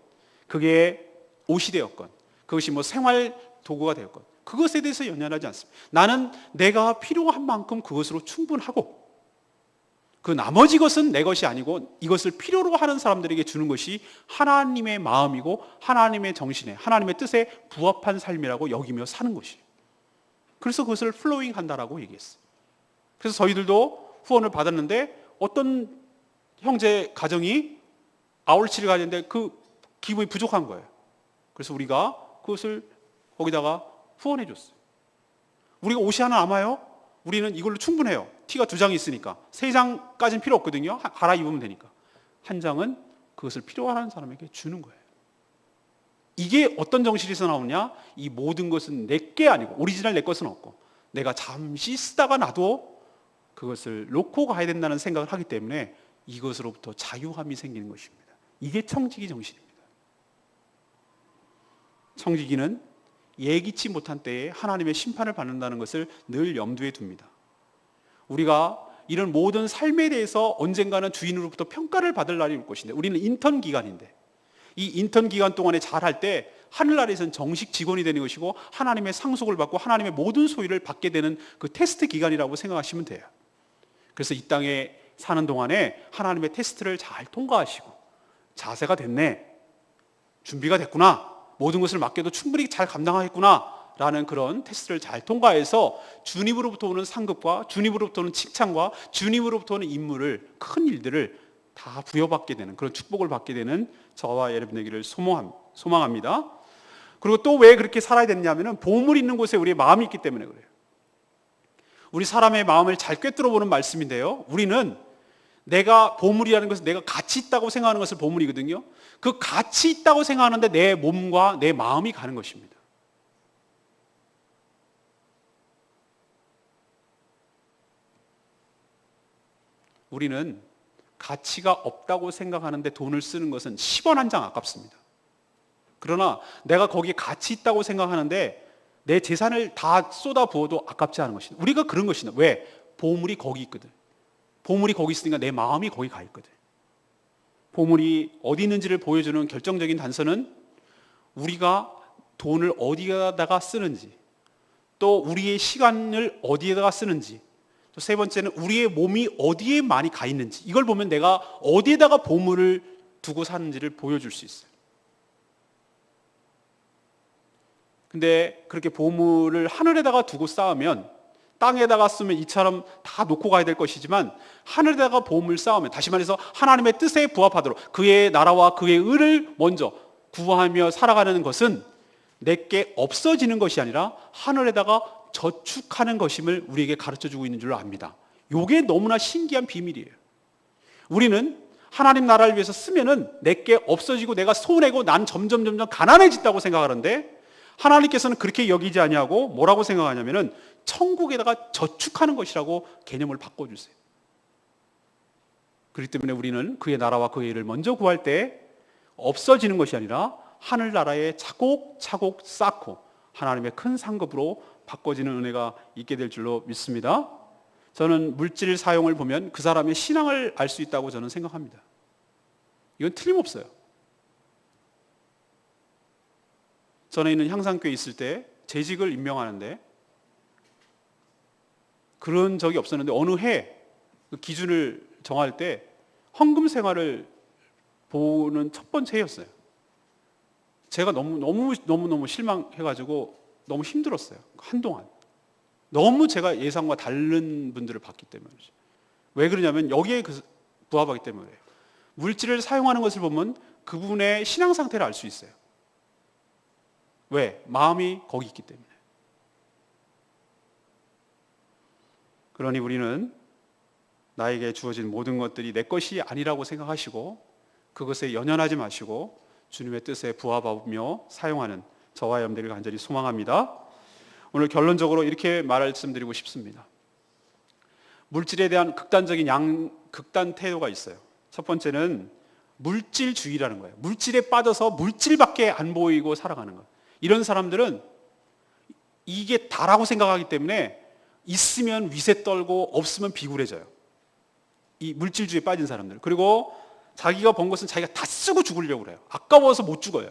그게 옷이 되었건, 그것이 뭐 생활 도구가 되었건 그것에 대해서 연연하지 않습니다. 나는 내가 필요한 만큼 그것으로 충분하고 그 나머지 것은 내 것이 아니고 이것을 필요로 하는 사람들에게 주는 것이 하나님의 마음이고 하나님의 정신에 하나님의 뜻에 부합한 삶이라고 여기며 사는 것이에요. 그래서 그것을 플로잉 한다라고 얘기했어요. 그래서 저희들도 후원을 받았는데 어떤 형제 가정이 아울치를 가졌는데 그 기부이 부족한 거예요. 그래서 우리가 그것을 거기다가 후원해 줬어요. 우리가 옷이 하나 남아요? 우리는 이걸로 충분해요. 티가 2장이 있으니까 3장까지는 필요 없거든요. 갈아입으면 되니까. 한 장은 그것을 필요한 사람에게 주는 거예요. 이게 어떤 정신에서 나오냐? 이 모든 것은 내게 아니고 오리지널 내 것은 없고 내가 잠시 쓰다가 나도 그것을 놓고 가야 된다는 생각을 하기 때문에 이것으로부터 자유함이 생기는 것입니다. 이게 청지기 정신입니다. 청지기는 예기치 못한 때에 하나님의 심판을 받는다는 것을 늘 염두에 둡니다. 우리가 이런 모든 삶에 대해서 언젠가는 주인으로부터 평가를 받을 날이 올 것인데 우리는 인턴 기간인데 이 인턴 기간 동안에 잘할 때 하늘나라에서는 정식 직원이 되는 것이고 하나님의 상속을 받고 하나님의 모든 소유를 받게 되는 그 테스트 기간이라고 생각하시면 돼요. 그래서 이 땅에 사는 동안에 하나님의 테스트를 잘 통과하시고 자세가 됐네, 준비가 됐구나, 모든 것을 맡겨도 충분히 잘 감당하겠구나 라는 그런 테스트를 잘 통과해서 주님으로부터 오는 상급과 주님으로부터 오는 칭찬과 주님으로부터 오는 임무를, 큰 일들을 다 부여받게 되는 그런 축복을 받게 되는 저와 여러분 되기를 소망합니다. 그리고 또 왜 그렇게 살아야 되느냐면 보물 있는 곳에 우리의 마음이 있기 때문에 그래요. 우리 사람의 마음을 잘 꿰뚫어 보는 말씀인데요, 우리는 내가 보물이라는 것은 내가 가치 있다고 생각하는 것을 보물이거든요. 그 가치 있다고 생각하는데 내 몸과 내 마음이 가는 것입니다. 우리는 가치가 없다고 생각하는데 돈을 쓰는 것은 10원 한 장 아깝습니다. 그러나 내가 거기에 가치 있다고 생각하는데 내 재산을 다 쏟아 부어도 아깝지 않은 것입니다. 우리가 그런 것입니다. 왜? 보물이 거기 있거든. 보물이 거기 있으니까 내 마음이 거기 가 있거든. 보물이 어디 있는지를 보여주는 결정적인 단서는 우리가 돈을 어디에다가 쓰는지, 또 우리의 시간을 어디에다가 쓰는지, 또 세 번째는 우리의 몸이 어디에 많이 가 있는지, 이걸 보면 내가 어디에다가 보물을 두고 사는지를 보여줄 수 있어요. 근데 그렇게 보물을 하늘에다가 두고 쌓으면, 땅에다가 쓰면 이처럼 다 놓고 가야 될 것이지만 하늘에다가 보물 쌓으면, 다시 말해서 하나님의 뜻에 부합하도록 그의 나라와 그의 의를 먼저 구하며 살아가는 것은 내게 없어지는 것이 아니라 하늘에다가 저축하는 것임을 우리에게 가르쳐주고 있는 줄 압니다. 이게 너무나 신기한 비밀이에요. 우리는 하나님 나라를 위해서 쓰면은 내게 없어지고 내가 손해고 난 점점 가난해진다고 생각하는데, 하나님께서는 그렇게 여기지 아니하고 뭐라고 생각하냐면은 천국에다가 저축하는 것이라고 개념을 바꿔주세요. 그렇기 때문에 우리는 그의 나라와 그의 일을 먼저 구할 때 없어지는 것이 아니라 하늘나라에 차곡차곡 쌓고 하나님의 큰 상급으로 바꿔지는 은혜가 있게 될 줄로 믿습니다. 저는 물질 사용을 보면 그 사람의 신앙을 알 수 있다고 저는 생각합니다. 이건 틀림없어요. 전에 있는 향상교에 있을 때 재직을 임명하는데 그런 적이 없었는데 어느 해 그 기준을 정할 때 헌금 생활을 보는 첫 번째 해였어요. 제가 너무 실망해가지고 너무 힘들었어요. 한동안. 너무 제가 예상과 다른 분들을 봤기 때문이죠. 왜 그러냐면 여기에 부합하기 때문에 물질을 사용하는 것을 보면 그분의 신앙 상태를 알 수 있어요. 왜? 마음이 거기 있기 때문에. 그러니 우리는 나에게 주어진 모든 것들이 내 것이 아니라고 생각하시고 그것에 연연하지 마시고 주님의 뜻에 부합하며 사용하는 저와 여러분들을 간절히 소망합니다. 오늘 결론적으로 이렇게 말씀드리고 싶습니다. 물질에 대한 극단 태도가 있어요. 첫 번째는 물질주의라는 거예요. 물질에 빠져서 물질밖에 안 보이고 살아가는 것. 이런 사람들은 이게 다라고 생각하기 때문에 있으면 위세 떨고 없으면 비굴해져요. 이 물질주의에 빠진 사람들. 그리고 자기가 번 것은 자기가 다 쓰고 죽으려고 그래요. 아까워서 못 죽어요.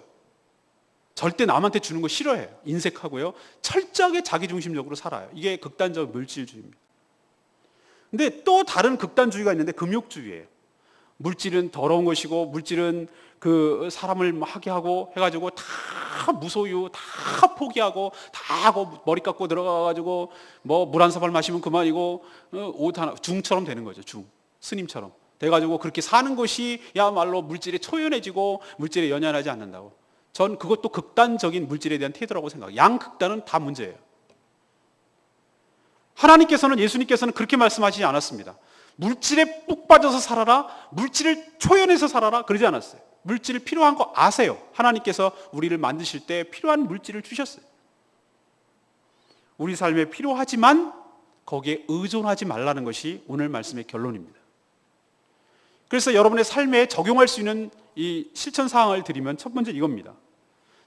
절대 남한테 주는 거 싫어해요. 인색하고요. 철저하게 자기중심적으로 살아요. 이게 극단적 물질주의입니다. 근데 또 다른 극단주의가 있는데 금욕주의예요. 물질은 더러운 것이고 물질은 그 사람을 하게 하고 해가지고 다 무소유, 다 포기하고 다 하고 머리 깎고 들어가가지고 뭐 물 한 사발 마시면 그만이고 옷 하나 중처럼 되는 거죠. 중 스님처럼 돼가지고 그렇게 사는 것이 야말로 물질에 초연해지고 물질에 연연하지 않는다고. 전 그것도 극단적인 물질에 대한 태도라고 생각해요. 양 극단은 다 문제예요. 하나님께서는 예수님께서는 그렇게 말씀하시지 않았습니다. 물질에 푹 빠져서 살아라, 물질을 초연해서 살아라 그러지 않았어요. 물질 필요한 거 아세요. 하나님께서 우리를 만드실 때 필요한 물질을 주셨어요. 우리 삶에 필요하지만 거기에 의존하지 말라는 것이 오늘 말씀의 결론입니다. 그래서 여러분의 삶에 적용할 수 있는 이 실천 사항을 드리면 첫 번째 이겁니다.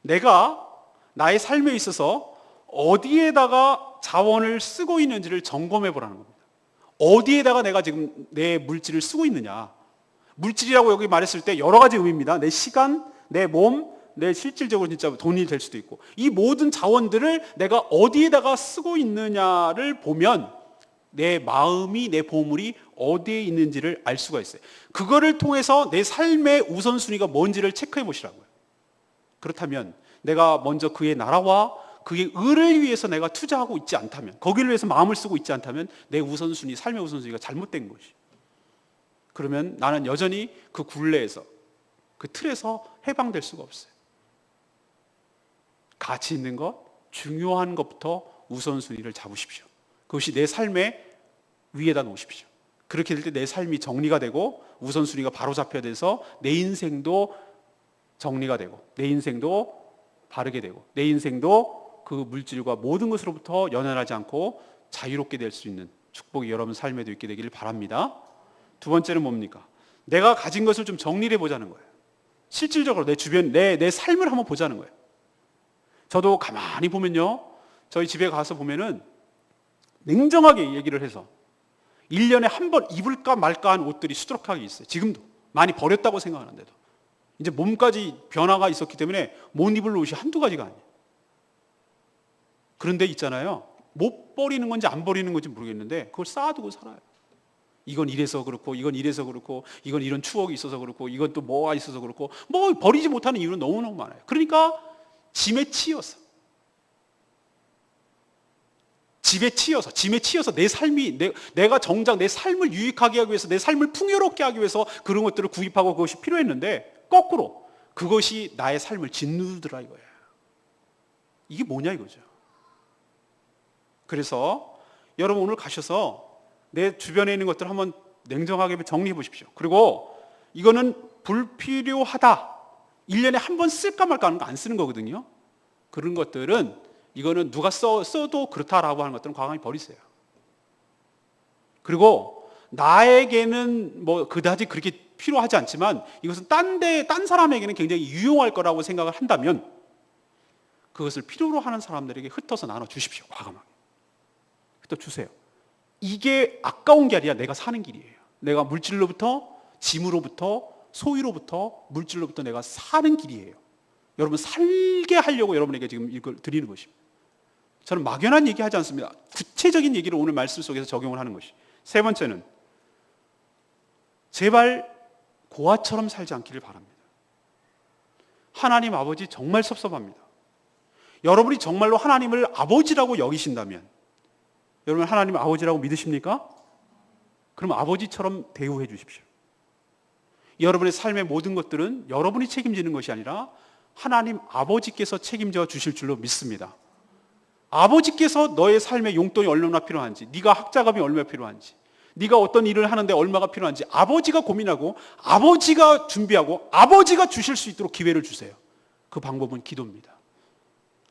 내가 나의 삶에 있어서 어디에다가 자원을 쓰고 있는지를 점검해 보라는 겁니다. 어디에다가 내가 지금 내 물질을 쓰고 있느냐. 물질이라고 여기 말했을 때 여러 가지 의미입니다. 내 시간, 내 몸, 내 실질적으로 진짜 돈이 될 수도 있고 이 모든 자원들을 내가 어디에다가 쓰고 있느냐를 보면 내 마음이, 내 보물이 어디에 있는지를 알 수가 있어요. 그거를 통해서 내 삶의 우선순위가 뭔지를 체크해 보시라고요. 그렇다면 내가 먼저 그의 나라와 그의 의를 위해서 내가 투자하고 있지 않다면, 거기를 위해서 마음을 쓰고 있지 않다면 내 우선순위, 삶의 우선순위가 잘못된 것이. 그러면 나는 여전히 그 굴레에서, 그 틀에서 해방될 수가 없어요. 가치 있는 것, 중요한 것부터 우선순위를 잡으십시오. 그것이 내 삶의 위에다 놓으십시오. 그렇게 될 때 내 삶이 정리가 되고 우선순위가 바로 잡혀야 돼서 내 인생도 정리가 되고 내 인생도 바르게 되고 내 인생도 그 물질과 모든 것으로부터 연연하지 않고 자유롭게 될 수 있는 축복이 여러분 삶에도 있게 되기를 바랍니다. 두 번째는 뭡니까? 내가 가진 것을 좀 정리해 보자는 거예요. 실질적으로 내 주변, 내 삶을 한번 보자는 거예요. 저도 가만히 보면요, 저희 집에 가서 보면은 냉정하게 얘기를 해서 1년에 한 번 입을까 말까 한 옷들이 수두룩하게 있어요. 지금도 많이 버렸다고 생각하는데도 이제 몸까지 변화가 있었기 때문에 못 입을 옷이 한두 가지가 아니에요. 그런데 있잖아요, 못 버리는 건지 안 버리는 건지 모르겠는데 그걸 쌓아두고 살아요. 이건 이래서 그렇고 이건 이래서 그렇고 이건 이런 추억이 있어서 그렇고 이건 또 뭐가 있어서 그렇고 뭐 버리지 못하는 이유는 너무너무 많아요. 그러니까 짐에 치여서 내 삶이 내가 정작 내 삶을 유익하게 하기 위해서, 내 삶을 풍요롭게 하기 위해서 그런 것들을 구입하고 그것이 필요했는데 거꾸로 그것이 나의 삶을 짓누르더라 이거예요. 이게 뭐냐 이거죠. 그래서 여러분 오늘 가셔서 내 주변에 있는 것들 한번 냉정하게 정리해 보십시오. 그리고 이거는 불필요하다, 1년에 한 번 쓸까 말까 하는 거 안 쓰는 거거든요. 그런 것들은 이거는 누가 써도 그렇다라고 하는 것들은 과감히 버리세요. 그리고 나에게는 뭐 그다지 그렇게 필요하지 않지만 이것은 딴 사람에게는 굉장히 유용할 거라고 생각을 한다면 그것을 필요로 하는 사람들에게 흩어서 나눠 주십시오. 과감하게 흩어 주세요. 이게 아까운 게 아니라 내가 사는 길이에요. 내가 물질로부터, 짐으로부터, 소유로부터, 물질로부터 내가 사는 길이에요. 여러분 살게 하려고 여러분에게 지금 이걸 드리는 것입니다. 저는 막연한 얘기 하지 않습니다. 구체적인 얘기를 오늘 말씀 속에서 적용을 하는 것이. 세 번째는 제발 고아처럼 살지 않기를 바랍니다. 하나님 아버지 정말 섭섭합니다. 여러분이 정말로 하나님을 아버지라고 여기신다면, 여러분 하나님 아버지라고 믿으십니까? 그럼 아버지처럼 대우해 주십시오. 여러분의 삶의 모든 것들은 여러분이 책임지는 것이 아니라 하나님 아버지께서 책임져 주실 줄로 믿습니다. 아버지께서 너의 삶의 용돈이 얼마나 필요한지, 네가 학자금이 얼마나 필요한지, 네가 어떤 일을 하는데 얼마가 필요한지 아버지가 고민하고 아버지가 준비하고 아버지가 주실 수 있도록 기회를 주세요. 그 방법은 기도입니다.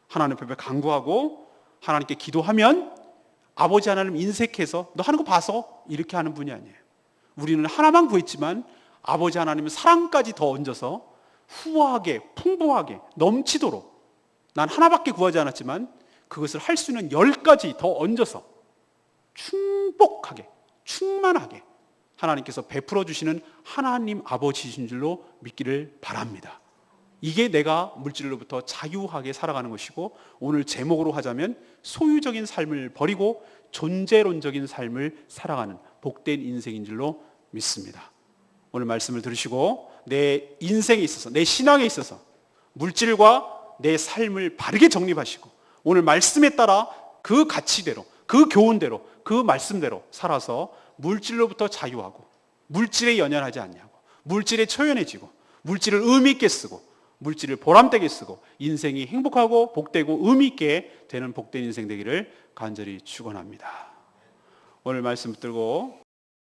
하나님 앞에 간구하고 하나님께 기도하면 아버지 하나님 인색해서 너 하는 거 봐서 이렇게 하는 분이 아니에요. 우리는 하나만 구했지만 아버지 하나님은 사랑까지 더 얹어서 후하게, 풍부하게, 넘치도록, 난 하나밖에 구하지 않았지만 그것을 할 수 있는 10가지 더 얹어서 충복하게, 충만하게 하나님께서 베풀어 주시는 하나님 아버지이신 줄로 믿기를 바랍니다. 이게 내가 물질로부터 자유하게 살아가는 것이고, 오늘 제목으로 하자면 소유적인 삶을 버리고 존재론적인 삶을 살아가는 복된 인생인 줄로 믿습니다. 오늘 말씀을 들으시고 내 인생에 있어서, 내 신앙에 있어서 물질과 내 삶을 바르게 정립하시고 오늘 말씀에 따라 그 가치대로, 그 교훈대로, 그 말씀대로 살아서 물질로부터 자유하고 물질에 연연하지 않냐고, 물질에 초연해지고 물질을 의미 있게 쓰고 물질을 보람되게 쓰고 인생이 행복하고 복되고 의미 있게 되는 복된 인생 되기를 간절히 축원합니다. 오늘 말씀 붙들고